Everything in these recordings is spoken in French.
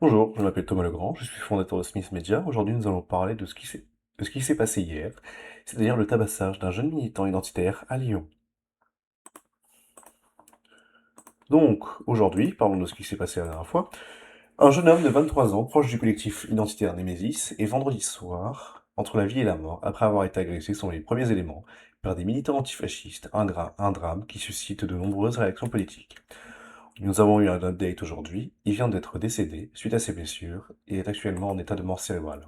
Bonjour, je m'appelle Thomas Legrand, je suis fondateur de Smith Media. Aujourd'hui, nous allons parler de ce qui s'est passé hier, c'est-à-dire le tabassage d'un jeune militant identitaire à Lyon. Donc, aujourd'hui, parlons de ce qui s'est passé la dernière fois. Un jeune homme de 23 ans, proche du collectif identitaire Némésis, est vendredi soir, entre la vie et la mort, après avoir été agressé selon les premiers éléments, par des militants antifascistes, un drame qui suscite de nombreuses réactions politiques. Nous avons eu un update aujourd'hui, il vient d'être décédé suite à ses blessures et est actuellement en état de mort cérébrale.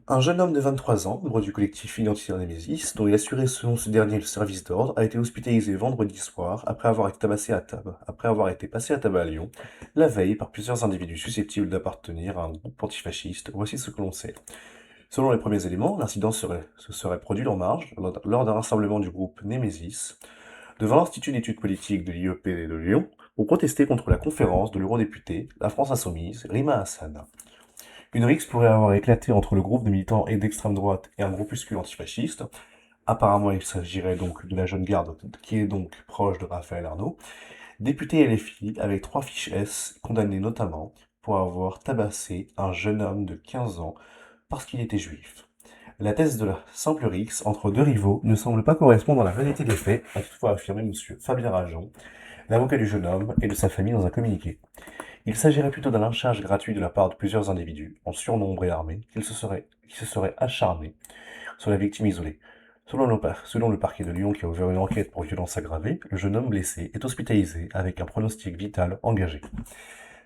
Un jeune homme de 23 ans, membre du collectif Identitaire Némésis, dont il assurait selon ce dernier le service d'ordre, a été hospitalisé vendredi soir après avoir été passé à tabac à Lyon, la veille par plusieurs individus susceptibles d'appartenir à un groupe antifasciste. Voici ce que l'on sait. Selon les premiers éléments, l'incident se serait produit en marge, lors d'un rassemblement du groupe Némésis, devant l'Institut d'études politiques de l'IEP de Lyon, pour protester contre la conférence de l'eurodéputé La France Insoumise, Rima Hassan. Une rixe pourrait avoir éclaté entre le groupe de militants et d'extrême droite et un groupuscule antifasciste. Apparemment, il s'agirait donc de la jeune garde, qui est donc proche de Raphaël Arnaud, député LFI avec 3 fiches S, condamné notamment pour avoir tabassé un jeune homme de 15 ans parce qu'il était juif. La thèse de la simple rixe entre deux rivaux ne semble pas correspondre à la réalité des faits, a toutefois affirmé M. Fabien Rajon, l'avocat du jeune homme et de sa famille dans un communiqué. Il s'agirait plutôt d'un lynchage gratuit de la part de plusieurs individus, en surnombre et armés, qui se seraient acharnés sur la victime isolée. Selon le parquet de Lyon qui a ouvert une enquête pour violence aggravée, le jeune homme blessé est hospitalisé avec un pronostic vital engagé.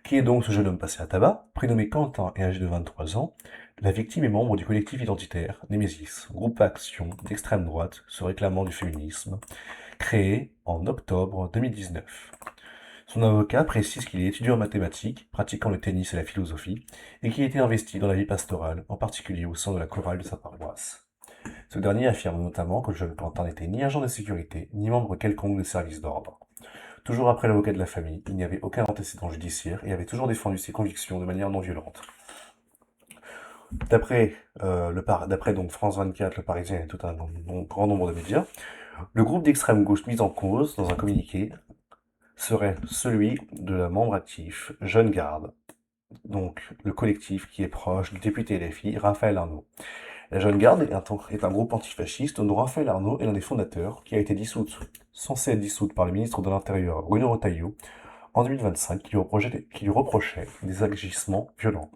Qui est donc ce jeune homme passé à tabac, prénommé Quentin et âgé de 23 ans? La victime est membre du collectif identitaire Némésis, groupe action d'extrême droite se réclamant du féminisme, créé en octobre 2019. Son avocat précise qu'il est étudiant en mathématiques, pratiquant le tennis et la philosophie, et qu'il était investi dans la vie pastorale, en particulier au sein de la chorale de sa paroisse. Ce dernier affirme notamment que le jeune Quentin n'était ni agent de sécurité, ni membre quelconque des services d'ordre. Toujours après l'avocat de la famille, il n'y avait aucun antécédent judiciaire et avait toujours défendu ses convictions de manière non violente. D'après donc France 24, Le Parisien et tout un grand nombre de médias, le groupe d'extrême gauche mis en cause dans un communiqué serait celui de la membre actif Jeune Garde, donc le collectif qui est proche du député LFI Raphaël Arnaud. La Jeune Garde est un groupe antifasciste dont Raphaël Arnaud est l'un des fondateurs, qui a été censé être dissoute par le ministre de l'Intérieur Bruno Retailleau en 2025, qui lui reprochait des agissements violents.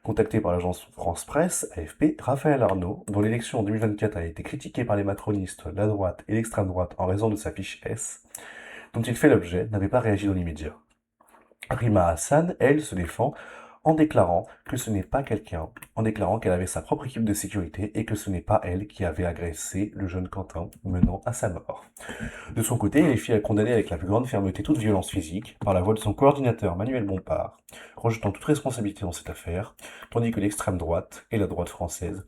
Contacté par l'agence France Presse, AFP, Raphaël Arnaud, dont l'élection en 2024 a été critiquée par les macronistes, la droite et l'extrême droite en raison de sa fiche S, dont il fait l'objet, n'avait pas réagi dans l'immédiat. Rima Hassan, elle, se défend en déclarant que ce n'est pas en déclarant qu'elle avait sa propre équipe de sécurité et que ce n'est pas elle qui avait agressé le jeune Quentin, menant à sa mort. De son côté, les filles a condamné avec la plus grande fermeté toute violence physique, par la voix de son coordinateur Manuel Bompard, rejetant toute responsabilité dans cette affaire, tandis que l'extrême droite, et la droite française,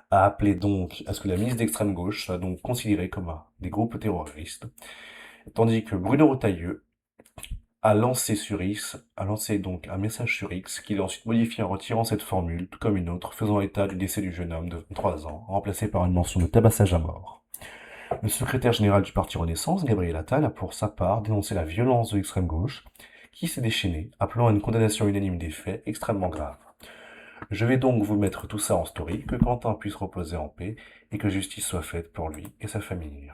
a appelé donc à ce que la ministre d'extrême gauche soit donc considérée comme des groupes terroristes, tandis que Bruno Retailleau a lancé donc un message sur X qu'il a ensuite modifié en retirant cette formule, tout comme une autre, faisant état du décès du jeune homme de 23 ans, remplacé par une mention de tabassage à mort. Le secrétaire général du parti Renaissance, Gabriel Attal, a pour sa part dénoncé la violence de l'extrême gauche, qui s'est déchaînée, appelant à une condamnation unanime des faits extrêmement graves. Je vais donc vous mettre tout ça en story, que Quentin puisse reposer en paix et que justice soit faite pour lui et sa famille.